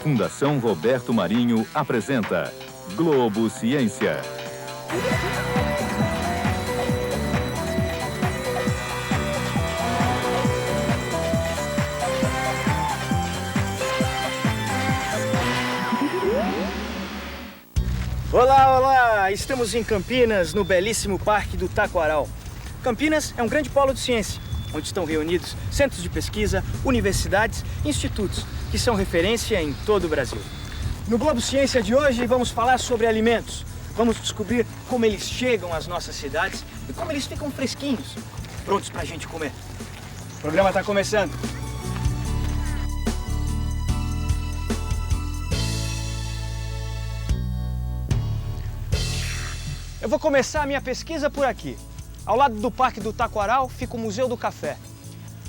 Fundação Roberto Marinho apresenta Globo Ciência. Olá, olá! Estamos em Campinas, no belíssimo Parque do Taquaral. Campinas é um grande polo de ciência, onde estão reunidos centros de pesquisa, universidades e institutos, que são referência em todo o Brasil. No Globo Ciência de hoje, vamos falar sobre alimentos. Vamos descobrir como eles chegam às nossas cidades e como eles ficam fresquinhos, prontos pra gente comer. O programa está começando. Eu vou começar a minha pesquisa por aqui. Ao lado do Parque do Taquaral fica o Museu do Café.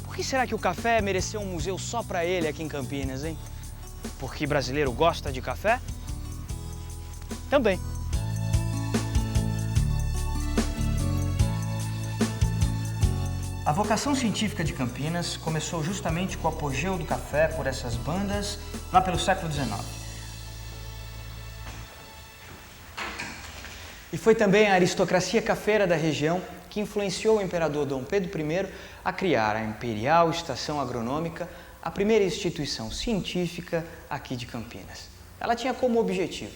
Por que será que o café mereceu um museu só para ele aqui em Campinas, hein? Porque brasileiro gosta de café? Também. A vocação científica de Campinas começou justamente com o apogeu do café por essas bandas lá pelo século XIX. E foi também a aristocracia cafeira da região que influenciou o imperador Dom Pedro I a criar a Imperial Estação Agronômica, a primeira instituição científica aqui de Campinas. Ela tinha como objetivo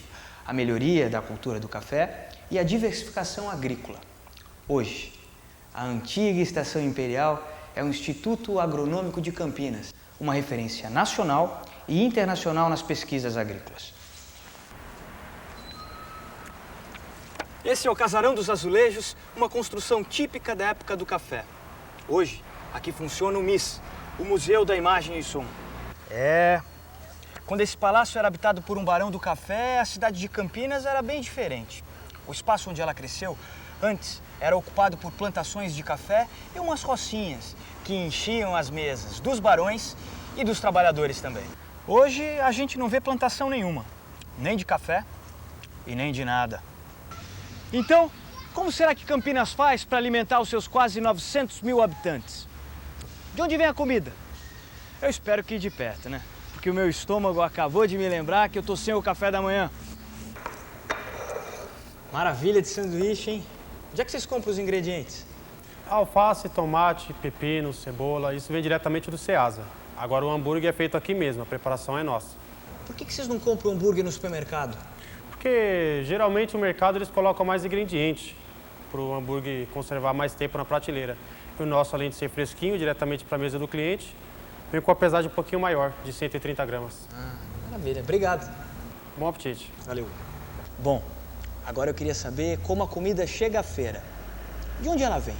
a melhoria da cultura do café e a diversificação agrícola. Hoje, a antiga Estação Imperial é o Instituto Agronômico de Campinas, uma referência nacional e internacional nas pesquisas agrícolas. Esse é o Casarão dos Azulejos, uma construção típica da época do café. Hoje, aqui funciona o MIS, o Museu da Imagem e Som. Quando esse palácio era habitado por um barão do café, a cidade de Campinas era bem diferente. O espaço onde ela cresceu, antes, era ocupado por plantações de café e umas rocinhas que enchiam as mesas dos barões e dos trabalhadores também. Hoje, a gente não vê plantação nenhuma, nem de café e nem de nada. Então, como será que Campinas faz para alimentar os seus quase 900 mil habitantes? De onde vem a comida? Eu espero que de perto, né? Porque o meu estômago acabou de me lembrar que eu tô sem o café da manhã. Maravilha de sanduíche, hein? Onde é que vocês compram os ingredientes? Alface, tomate, pepino, cebola, isso vem diretamente do Ceasa. Agora o hambúrguer é feito aqui mesmo, a preparação é nossa. Por que vocês não compram hambúrguer no supermercado? Porque geralmente no mercado eles colocam mais ingredientes para o hambúrguer conservar mais tempo na prateleira. E o nosso, além de ser fresquinho, diretamente para a mesa do cliente, vem com a pesagem um pouquinho maior, de 130 gramas. Maravilha, obrigado. Bom apetite. Valeu. Bom, agora eu queria saber como a comida chega à feira. De onde ela vem?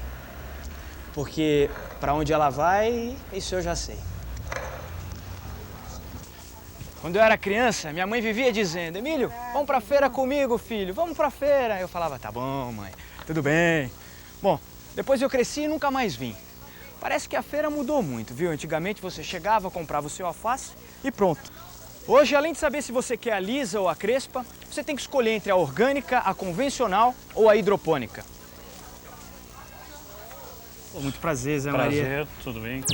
Porque para onde ela vai, isso eu já sei. Quando eu era criança, minha mãe vivia dizendo: Emílio, vamos pra feira comigo, filho, vamos pra feira. Eu falava: tá bom, mãe, tudo bem. Bom, depois eu cresci e nunca mais vim. Parece que a feira mudou muito, viu? Antigamente você chegava, comprava o seu alface e pronto. Hoje, além de saber se você quer a lisa ou a crespa, você tem que escolher entre a orgânica, a convencional ou a hidropônica. Muito prazer, Zé Maria. Prazer, tudo bem?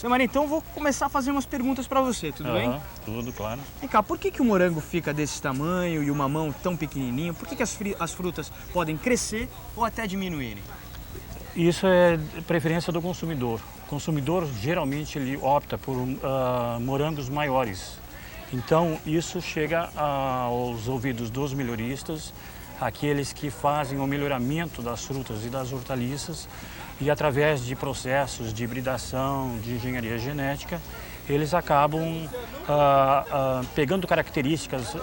Zé Maria, então eu vou começar a fazer umas perguntas pra você, tudo bem? Tudo, claro. Vem cá, por que o morango fica desse tamanho e o mamão tão pequenininho? Por que as frutas podem crescer ou até diminuírem? Isso é preferência do consumidor. O consumidor geralmente ele opta por morangos maiores. Então isso chega aos ouvidos dos melhoristas, aqueles que fazem o melhoramento das frutas e das hortaliças e através de processos de hibridação, de engenharia genética, eles acabam pegando características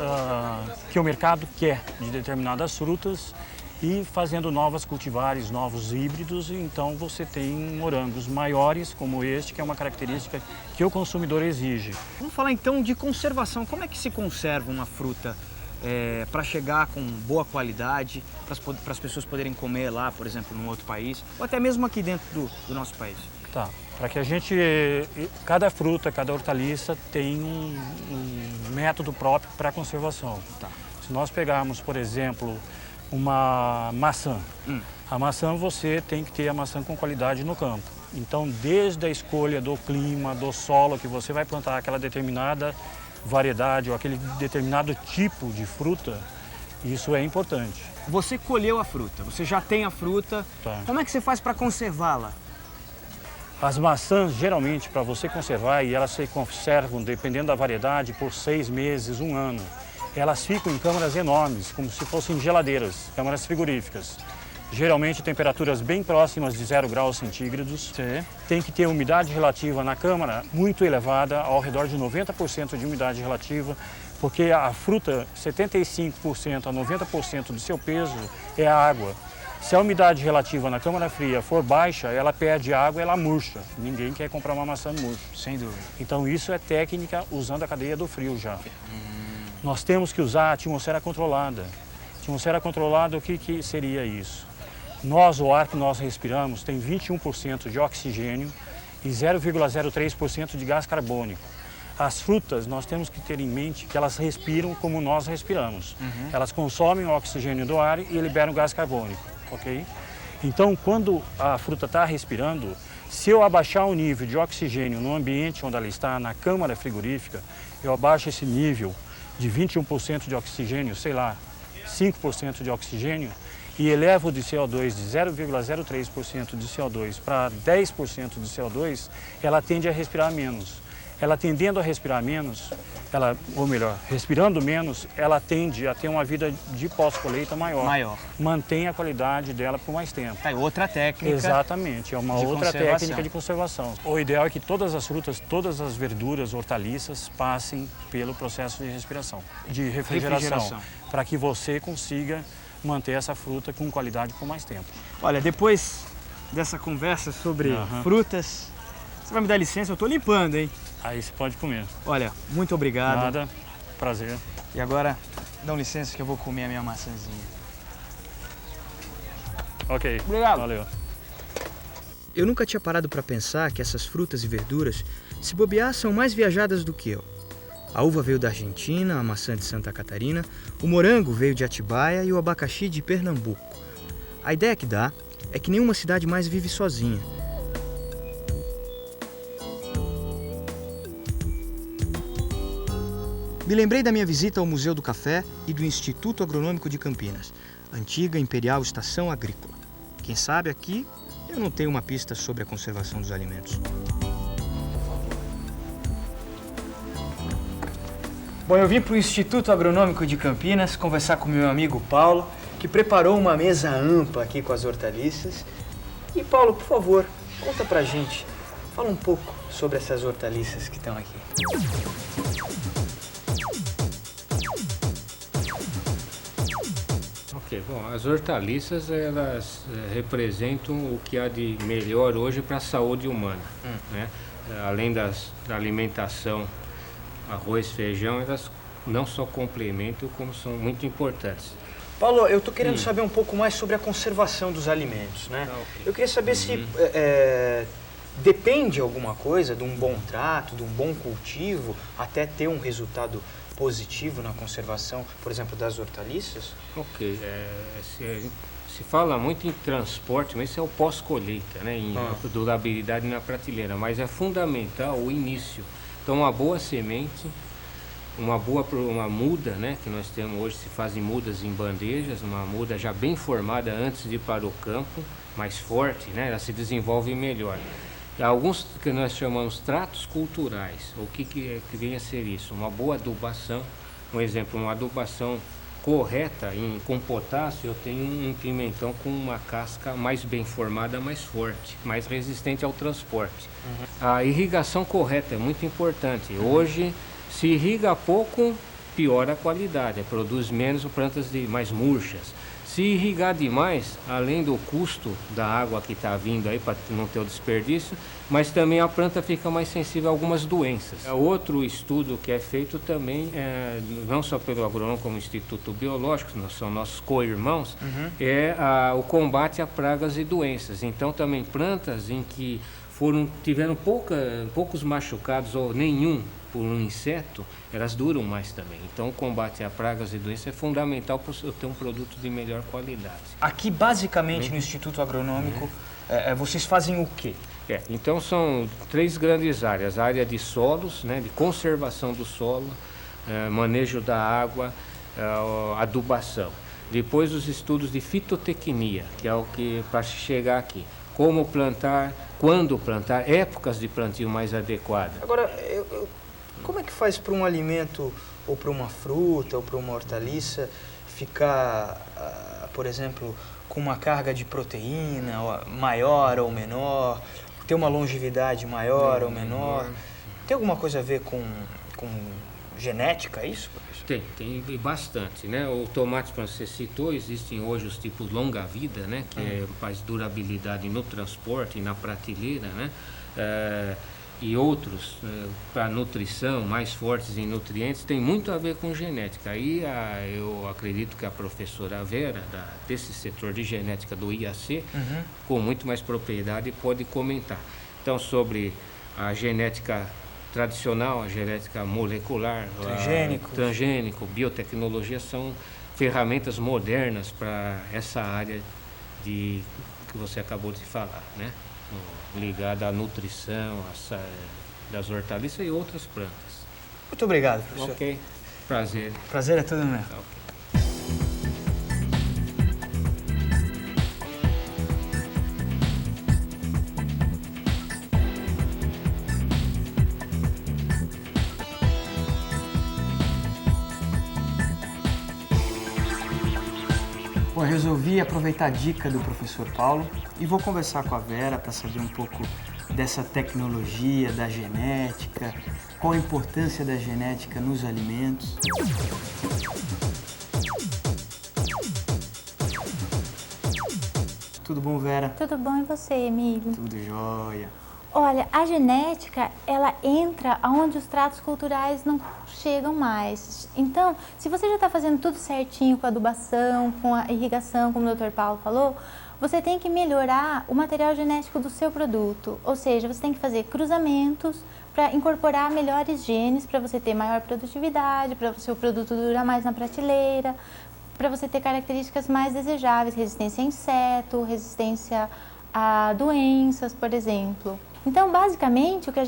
que o mercado quer de determinadas frutas e fazendo novas cultivares, novos híbridos, então você tem morangos maiores como este, que é uma característica que o consumidor exige. Vamos falar então de conservação. Como é que se conserva uma fruta para chegar com boa qualidade, para as pessoas poderem comer lá, por exemplo, num outro país, ou até mesmo aqui dentro do nosso país? Tá, para que a gente, cada fruta, cada hortaliça tem um método próprio para a conservação. Tá. Se nós pegarmos, por exemplo, uma maçã. A maçã você tem que ter a maçã com qualidade no campo. Então, desde a escolha do clima, do solo que você vai plantar aquela determinada variedade ou aquele determinado tipo de fruta, isso é importante. Você colheu a fruta, você já tem a fruta. Tá. Como é que você faz para conservá-la? As maçãs, geralmente, para você conservar, e elas se conservam, dependendo da variedade, por 6 meses, 1 ano. Elas ficam em câmaras enormes, como se fossem geladeiras, câmaras frigoríficas. Geralmente, temperaturas bem próximas de 0 graus centígrados. Sim. Tem que ter umidade relativa na câmara muito elevada, ao redor de 90% de umidade relativa, porque a fruta, 75% a 90% do seu peso é a água. Se a umidade relativa na câmara fria for baixa, ela perde água, ela murcha. Ninguém quer comprar uma maçã murcha. Sem dúvida. Então isso é técnica usando a cadeia do frio já. Nós temos que usar a atmosfera controlada. Atmosfera controlada, o que seria isso? O ar que nós respiramos tem 21% de oxigênio e 0,03% de gás carbônico. As frutas, nós temos que ter em mente que elas respiram como nós respiramos. Elas consomem o oxigênio do ar e liberam gás carbônico, ok? Então, quando a fruta está respirando, se eu abaixar o nível de oxigênio no ambiente onde ela está, na câmara frigorífica, eu abaixo esse nível de 21% de oxigênio, sei lá, 5% de oxigênio, e elevo de CO2 de 0,03% de CO2 para 10% de CO2, ela tende a respirar menos. Ela tendendo a respirar menos, respirando menos, ela tende a ter uma vida de pós-colheita maior. Mantém a qualidade dela por mais tempo. É outra técnica. Exatamente, é uma de outra conservação. técnica de conservação. O ideal é que todas as frutas, todas as verduras, hortaliças, passem pelo processo de respiração, de refrigeração. Para que você consiga manter essa fruta com qualidade por mais tempo. Olha, depois dessa conversa sobre frutas, você vai me dar licença? Eu estou limpando, hein? Aí você pode comer. Olha, muito obrigado. Nada, prazer. E agora, dão licença que eu vou comer a minha maçãzinha. Ok, Obrigado. valeu. Eu nunca tinha parado para pensar que essas frutas e verduras, se bobear, são mais viajadas do que eu. A uva veio da Argentina, a maçã de Santa Catarina, o morango veio de Atibaia e o abacaxi de Pernambuco. A ideia que dá é que nenhuma cidade mais vive sozinha. Me lembrei da minha visita ao Museu do Café e do Instituto Agronômico de Campinas, antiga Imperial Estação Agrícola. Quem sabe aqui eu não tenho uma pista sobre a conservação dos alimentos. Bom, eu vim para o Instituto Agronômico de Campinas conversar com meu amigo Paulo, que preparou uma mesa ampla aqui com as hortaliças. E Paulo, por favor, conta pra gente, fala um pouco sobre essas hortaliças que estão aqui. Ok, bom, as hortaliças elas representam o que há de melhor hoje para a saúde humana, né? Além da alimentação, arroz, feijão, elas não só complementam, como são muito importantes. Paulo, eu tô querendo saber um pouco mais sobre a conservação dos alimentos, né? Ok. Eu queria saber se depende alguma coisa de um bom trato, de um bom cultivo, até ter um resultado positivo na conservação, por exemplo, das hortaliças? Ok, se fala muito em transporte, mas isso é o pós-colheita, né? Em durabilidade na prateleira, mas é fundamental o início. Então, uma boa semente, uma muda, né? Que nós temos hoje, se fazem mudas em bandejas, uma muda já bem formada antes de ir para o campo, mais forte, né? Ela se desenvolve melhor. Alguns que nós chamamos tratos culturais. O que vem a ser isso? Uma boa adubação. Um exemplo, uma adubação correta com potássio, eu tenho um pimentão com uma casca mais bem formada, mais forte, mais resistente ao transporte. A irrigação correta é muito importante. Hoje, se irriga pouco, piora a qualidade, produz menos plantas mais murchas. Se irrigar demais, além do custo da água que está vindo aí para não ter o desperdício, mas também a planta fica mais sensível a algumas doenças. Outro estudo que é feito também, não só pelo agrônomo como Instituto Biológico, são nossos co-irmãos, é o combate a pragas e doenças. Então também plantas em que tiveram poucos machucados ou nenhum por um inseto, elas duram mais também. Então o combate a pragas e doenças é fundamental para eu ter um produto de melhor qualidade. Aqui, basicamente, no Instituto Agronômico, vocês fazem o quê? Então são 3 grandes áreas: a área de solos, né, de conservação do solo, manejo da água, adubação. Depois os estudos de fitotecnia, que é o que para chegar aqui. Como plantar, quando plantar, épocas de plantio mais adequadas. Agora, como é que faz para um alimento, ou para uma fruta, ou para uma hortaliça, ficar, por exemplo, com uma carga de proteína maior ou menor, ter uma longevidade maior ou menor? Tem alguma coisa a ver com genética, isso, professor? Tem bastante, né? O tomate, como você citou, existem hoje os tipos longa-vida, né? Que faz durabilidade no transporte e na prateleira, né? E outros para nutrição, mais fortes em nutrientes, tem muito a ver com genética. Aí eu acredito que a professora Vera, desse setor de genética do IAC, com muito mais propriedade, pode comentar. Então, sobre a genética tradicional, a genética molecular, transgênico, biotecnologia, são ferramentas modernas para essa área que você acabou de falar, né? Ligada à nutrição, das hortaliças e outras plantas. Muito obrigado, professor. Ok, prazer. Prazer é todo meu. Ok. Bom, eu resolvi aproveitar a dica do professor Paulo e vou conversar com a Vera para saber um pouco dessa tecnologia, da genética, qual a importância da genética nos alimentos. Tudo bom, Vera? Tudo bom, e você, Emílio? Tudo jóia. Olha, a genética, ela entra onde os tratos culturais não chegam mais. Então, se você já está fazendo tudo certinho com a adubação, com a irrigação, como o Dr. Paulo falou, você tem que melhorar o material genético do seu produto. Ou seja, você tem que fazer cruzamentos para incorporar melhores genes, para você ter maior produtividade, para o seu produto durar mais na prateleira, para você ter características mais desejáveis, resistência a inseto, resistência a doenças, por exemplo. Então, basicamente, o que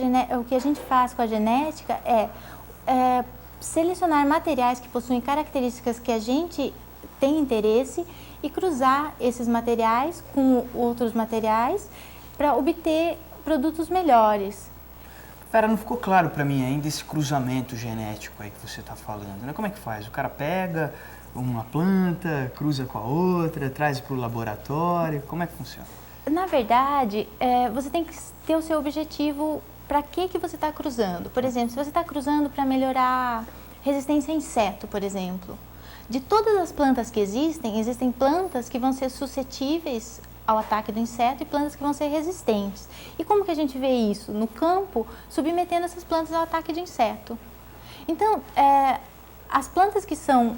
a gente faz com a genética é selecionar materiais que possuem características que a gente tem interesse e cruzar esses materiais com outros materiais para obter produtos melhores. Vera, não ficou claro para mim ainda esse cruzamento genético aí que você está falando, né? Como é que faz? O cara pega uma planta, cruza com a outra, traz para o laboratório, como é que funciona? Na verdade, você tem que ter o seu objetivo, para que você está cruzando. Por exemplo, se você está cruzando para melhorar resistência a inseto, por exemplo. De todas as plantas que existem plantas que vão ser suscetíveis ao ataque do inseto e plantas que vão ser resistentes. E como que a gente vê isso? No campo, submetendo essas plantas ao ataque de inseto. Então, as plantas que são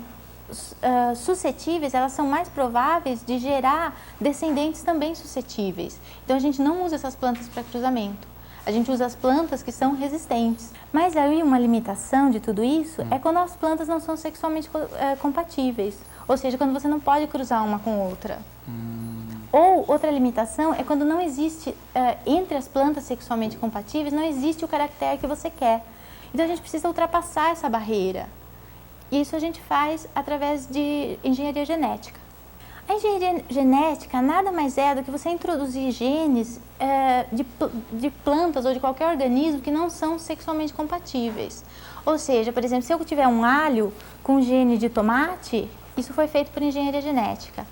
suscetíveis, elas são mais prováveis de gerar descendentes também suscetíveis. Então, a gente não usa essas plantas para cruzamento. A gente usa as plantas que são resistentes. Mas aí uma limitação de tudo isso é quando as plantas não são sexualmente compatíveis. Ou seja, quando você não pode cruzar uma com outra. Ou outra limitação é quando não existe, entre as plantas sexualmente compatíveis, não existe o caractere que você quer. Então, a gente precisa ultrapassar essa barreira. E isso a gente faz através de engenharia genética. A engenharia genética nada mais é do que você introduzir genes de plantas ou de qualquer organismo que não são sexualmente compatíveis. Ou seja, por exemplo, se eu tiver um alho com gene de tomate, isso foi feito por engenharia genética.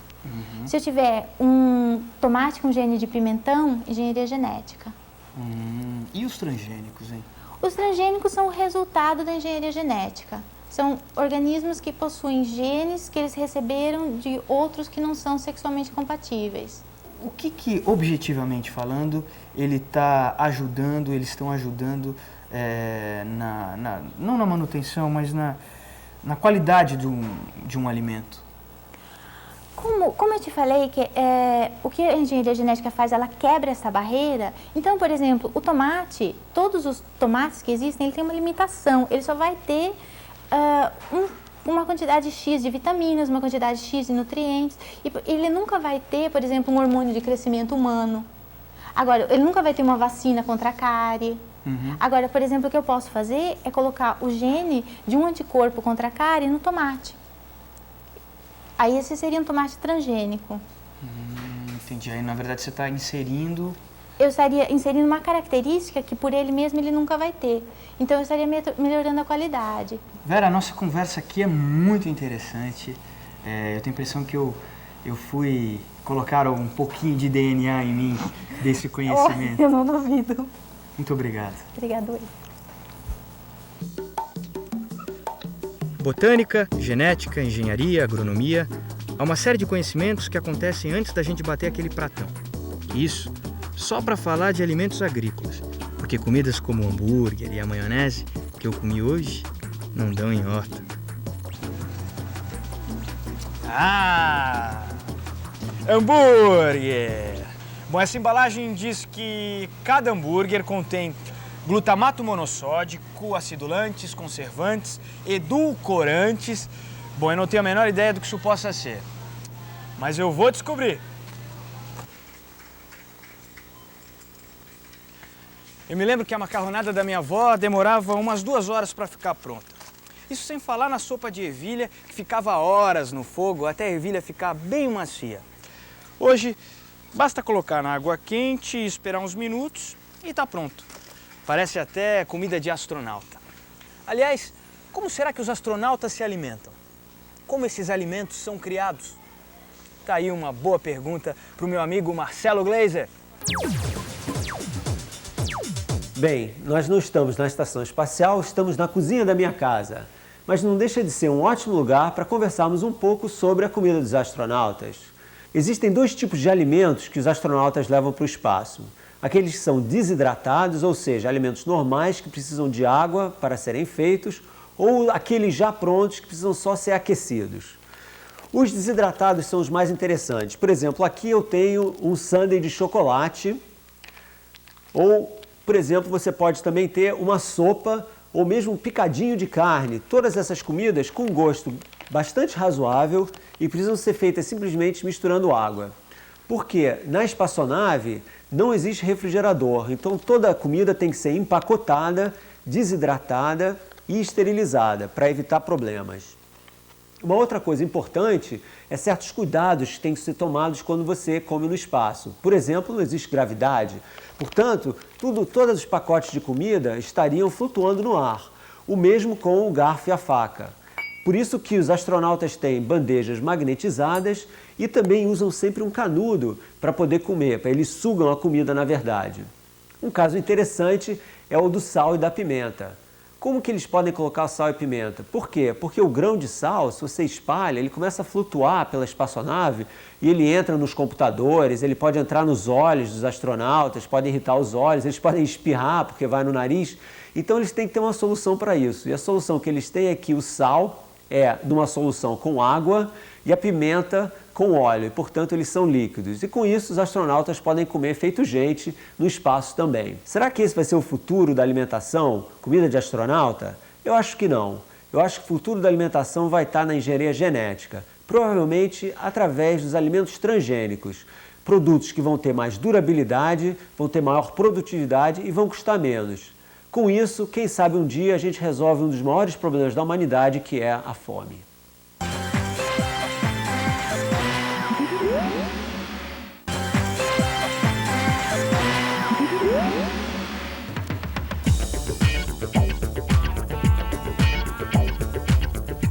Se eu tiver um tomate com gene de pimentão, engenharia genética. E os transgênicos, hein? Os transgênicos são o resultado da engenharia genética. São organismos que possuem genes que eles receberam de outros que não são sexualmente compatíveis. O que objetivamente falando, eles estão ajudando não na manutenção, mas na qualidade de um alimento? Como eu te falei, que o que a engenharia genética faz, ela quebra essa barreira. Então, por exemplo, o tomate, todos os tomates que existem, ele tem uma limitação. Ele só vai ter uma quantidade X de vitaminas, uma quantidade X de nutrientes. E ele nunca vai ter, por exemplo, um hormônio de crescimento humano. Agora, ele nunca vai ter uma vacina contra a cárie. Agora, por exemplo, o que eu posso fazer é colocar o gene de um anticorpo contra a cárie no tomate. Aí esse seria um tomate transgênico. Entendi. Aí, na verdade, você está inserindo... Eu estaria inserindo uma característica que por ele mesmo ele nunca vai ter. Então eu estaria melhorando a qualidade. Vera, a nossa conversa aqui é muito interessante. Eu tenho a impressão que eu fui colocar um pouquinho de DNA em mim desse conhecimento. Eu não duvido. Muito obrigado. Obrigado. Botânica, genética, engenharia, agronomia, há uma série de conhecimentos que acontecem antes da gente bater aquele pratão. Isso só para falar de alimentos agrícolas, porque comidas como o hambúrguer e a maionese que eu comi hoje não dão em horta. Hambúrguer! Bom, essa embalagem diz que cada hambúrguer contém glutamato monossódico, acidulantes, conservantes, edulcorantes. Bom, eu não tenho a menor ideia do que isso possa ser, mas eu vou descobrir. Eu me lembro que a macarronada da minha avó demorava umas 2 horas para ficar pronta. Isso sem falar na sopa de ervilha, que ficava horas no fogo até a ervilha ficar bem macia. Hoje, basta colocar na água quente e esperar uns minutos e está pronto. Parece até comida de astronauta. Aliás, como será que os astronautas se alimentam? Como esses alimentos são criados? Tá aí uma boa pergunta para o meu amigo Marcelo Gleiser. Bem, nós não estamos na estação espacial, estamos na cozinha da minha casa. Mas não deixa de ser um ótimo lugar para conversarmos um pouco sobre a comida dos astronautas. Existem 2 tipos de alimentos que os astronautas levam para o espaço. Aqueles que são desidratados, ou seja, alimentos normais que precisam de água para serem feitos, ou aqueles já prontos que precisam só ser aquecidos. Os desidratados são os mais interessantes. Por exemplo, aqui eu tenho um sundae de chocolate, ou, por exemplo, você pode também ter uma sopa ou mesmo um picadinho de carne. Todas essas comidas com gosto bastante razoável e precisam ser feitas simplesmente misturando água. Porque na espaçonave não existe refrigerador, então toda a comida tem que ser empacotada, desidratada e esterilizada para evitar problemas. Uma outra coisa importante é certos cuidados que têm que ser tomados quando você come no espaço. Por exemplo, não existe gravidade. Portanto, todos os pacotes de comida estariam flutuando no ar. O mesmo com o garfo e a faca. Por isso que os astronautas têm bandejas magnetizadas e também usam sempre um canudo para poder comer, para eles sugam a comida na verdade. Um caso interessante é o do sal e da pimenta. Como que eles podem colocar sal e pimenta? Por quê? Porque o grão de sal, se você espalha, ele começa a flutuar pela espaçonave e ele entra nos computadores, ele pode entrar nos olhos dos astronautas, pode irritar os olhos, eles podem espirrar porque vai no nariz. Então eles têm que ter uma solução para isso. E a solução que eles têm é que o sal é numa solução com água e a pimenta com óleo, e, portanto, eles são líquidos. E com isso, os astronautas podem comer feito gente no espaço também. Será que esse vai ser o futuro da alimentação? Comida de astronauta? Eu acho que não. Eu acho que o futuro da alimentação vai estar na engenharia genética, provavelmente através dos alimentos transgênicos. Produtos que vão ter mais durabilidade, vão ter maior produtividade e vão custar menos. Com isso, quem sabe um dia a gente resolve um dos maiores problemas da humanidade, que é a fome.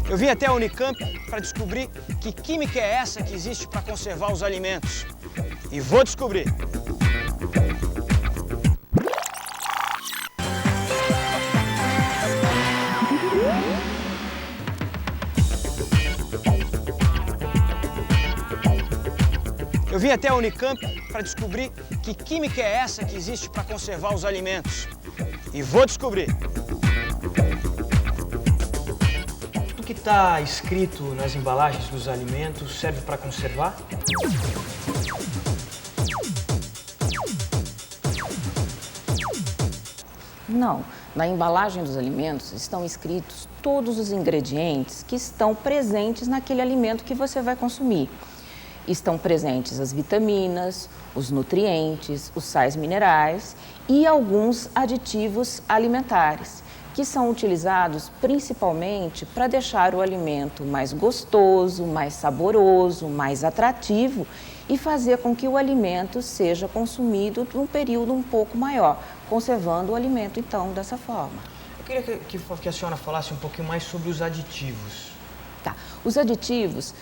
Eu vim até a Unicamp para descobrir que química é essa que existe para conservar os alimentos. E vou descobrir. Eu vim até a Unicamp para descobrir que química é essa que existe para conservar os alimentos. E vou descobrir. que está escrito nas embalagens dos alimentos serve para conservar? Não. Na embalagem dos alimentos estão escritos todos os ingredientes que estão presentes naquele alimento que você vai consumir. Estão presentes as vitaminas, os nutrientes, os sais minerais e alguns aditivos alimentares, que são utilizados principalmente para deixar o alimento mais gostoso, mais saboroso, mais atrativo e fazer com que o alimento seja consumido num período um pouco maior, conservando o alimento, então, dessa forma. Eu queria que a senhora falasse um pouquinho mais sobre os aditivos. Tá. Os aditivos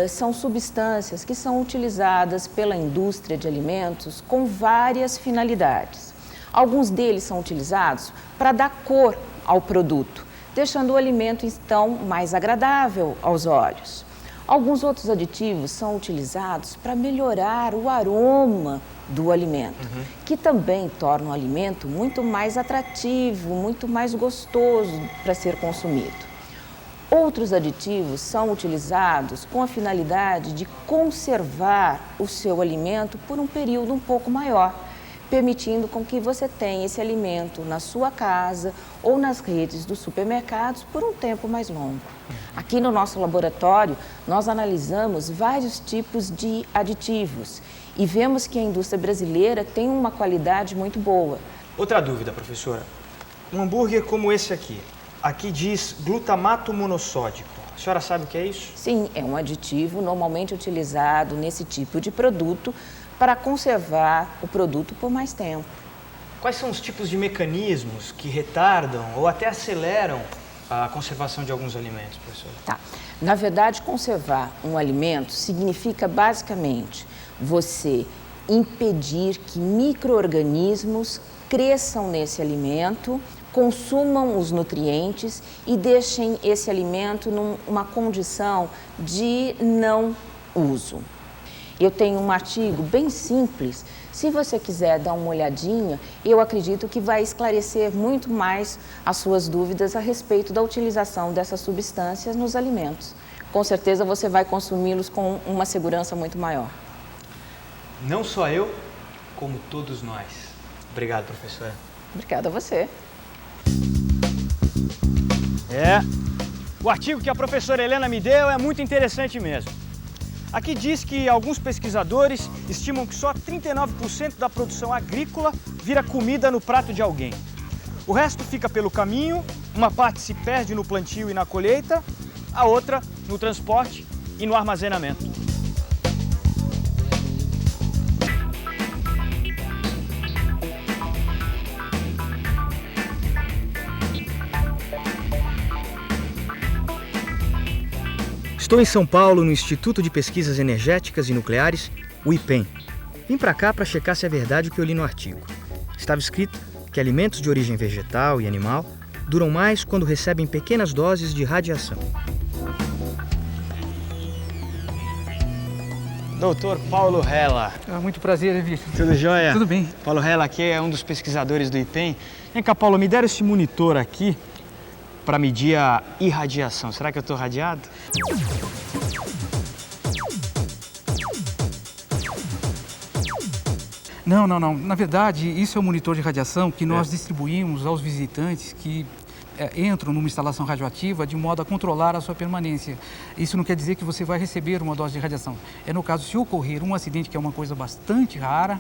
são substâncias que são utilizadas pela indústria de alimentos com várias finalidades. Alguns deles são utilizados para dar cor ao produto, deixando o alimento, então, mais agradável aos olhos. Alguns outros aditivos são utilizados para melhorar o aroma do alimento, que também torna o alimento muito mais atrativo, muito mais gostoso para ser consumido. Outros aditivos são utilizados com a finalidade de conservar o seu alimento por um período um pouco maior, permitindo com que você tenha esse alimento na sua casa ou nas redes dos supermercados por um tempo mais longo. Aqui no nosso laboratório, nós analisamos vários tipos de aditivos e vemos que a indústria brasileira tem uma qualidade muito boa. Outra dúvida, professora. Um hambúrguer como esse aqui diz glutamato monossódico. A senhora sabe o que é isso? Sim, é um aditivo normalmente utilizado nesse tipo de produto para conservar o produto por mais tempo. Quais são os tipos de mecanismos que retardam ou até aceleram a conservação de alguns alimentos, professora? Tá. Na verdade, conservar um alimento significa basicamente você impedir que micro-organismos cresçam nesse alimento, consumam os nutrientes e deixem esse alimento numa condição de não uso. Eu tenho um artigo bem simples, se você quiser dar uma olhadinha, eu acredito que vai esclarecer muito mais as suas dúvidas a respeito da utilização dessas substâncias nos alimentos. Com certeza você vai consumi-los com uma segurança muito maior. Não só eu, como todos nós. Obrigado, professora. Obrigada a você. O artigo que a professora Helena me deu é muito interessante mesmo. Aqui diz que alguns pesquisadores estimam que só 39% da produção agrícola vira comida no prato de alguém. O resto fica pelo caminho, uma parte se perde no plantio e na colheita, a outra no transporte e no armazenamento. Estou em São Paulo, no Instituto de Pesquisas Energéticas e Nucleares, o IPEN. Vim para cá para checar se é verdade o que eu li no artigo. Estava escrito que alimentos de origem vegetal e animal duram mais quando recebem pequenas doses de radiação. Doutor Paulo Hella. Muito prazer, Levi. Tudo jóia? Tudo bem. Paulo Hella aqui é um dos pesquisadores do IPEN. Vem cá, Paulo, me deram esse monitor aqui para medir a irradiação. Será que eu estou radiado? Não. Na verdade, isso é um monitor de radiação que nós distribuímos aos visitantes que entram numa instalação radioativa de modo a controlar a sua permanência. Isso não quer dizer que você vai receber uma dose de radiação. É no caso, se ocorrer um acidente, que é uma coisa bastante rara,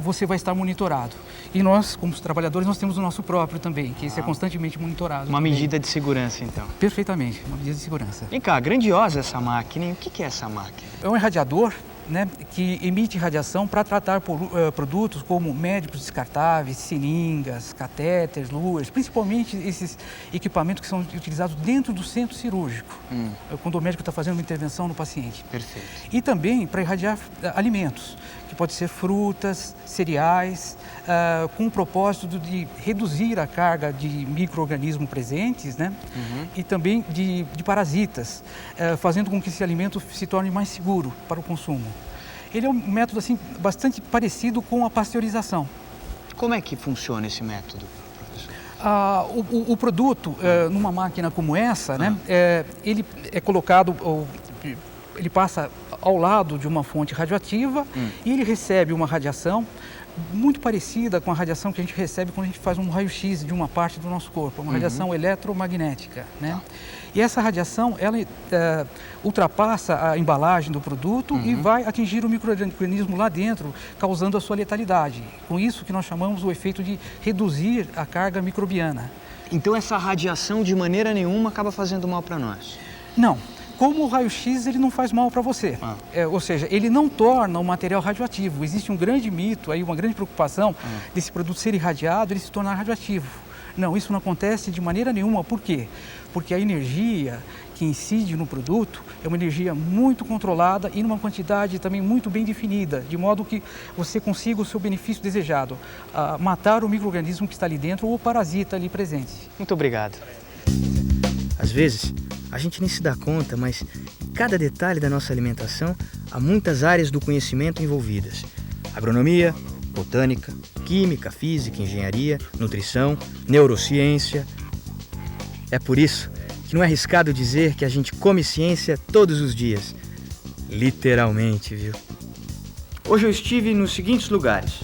você vai estar monitorado. E nós, como trabalhadores, nós temos o nosso próprio também, que esse é constantemente monitorado. Uma medida de segurança, então. Perfeitamente, uma medida de segurança. Vem cá, grandiosa essa máquina, hein? O que é essa máquina? É um irradiador, né, que emite radiação para tratar produtos como médicos descartáveis, seringas, catéteres, luvas, principalmente esses equipamentos que são utilizados dentro do centro cirúrgico, quando o médico está fazendo uma intervenção no paciente. Perfeito. E também para irradiar alimentos, que pode ser frutas, cereais, com o propósito de reduzir a carga de micro-organismos presentes, né, e também de parasitas, fazendo com que esse alimento se torne mais seguro para o consumo. Ele é um método assim, bastante parecido com a pasteurização. Como é que funciona esse método, professor? O produto, numa máquina como essa, né, ele é colocado, ele passa ao lado de uma fonte radioativa e ele recebe uma radiação muito parecida com a radiação que a gente recebe quando a gente faz um raio-x de uma parte do nosso corpo, uma radiação eletromagnética, né? E essa radiação, ela ultrapassa a embalagem do produto e vai atingir o micro-organismo lá dentro, causando a sua letalidade. Com isso que nós chamamos o efeito de reduzir a carga microbiana. Então essa radiação de maneira nenhuma acaba fazendo mal para nós? Não. Como o raio-x, ele não faz mal para você. Ou seja, ele não torna o material radioativo. Existe um grande mito, aí, uma grande preocupação desse produto ser irradiado e ele se tornar radioativo. Não, isso não acontece de maneira nenhuma. Por quê? Porque a energia que incide no produto é uma energia muito controlada e numa quantidade também muito bem definida, de modo que você consiga o seu benefício desejado, matar o micro-organismo que está ali dentro ou o parasita ali presente. Muito obrigado. Às vezes, a gente nem se dá conta, mas em cada detalhe da nossa alimentação há muitas áreas do conhecimento envolvidas. Agronomia, botânica, química, física, engenharia, nutrição, neurociência. É por isso que não é arriscado dizer que a gente come ciência todos os dias. Literalmente, viu? Hoje eu estive nos seguintes lugares.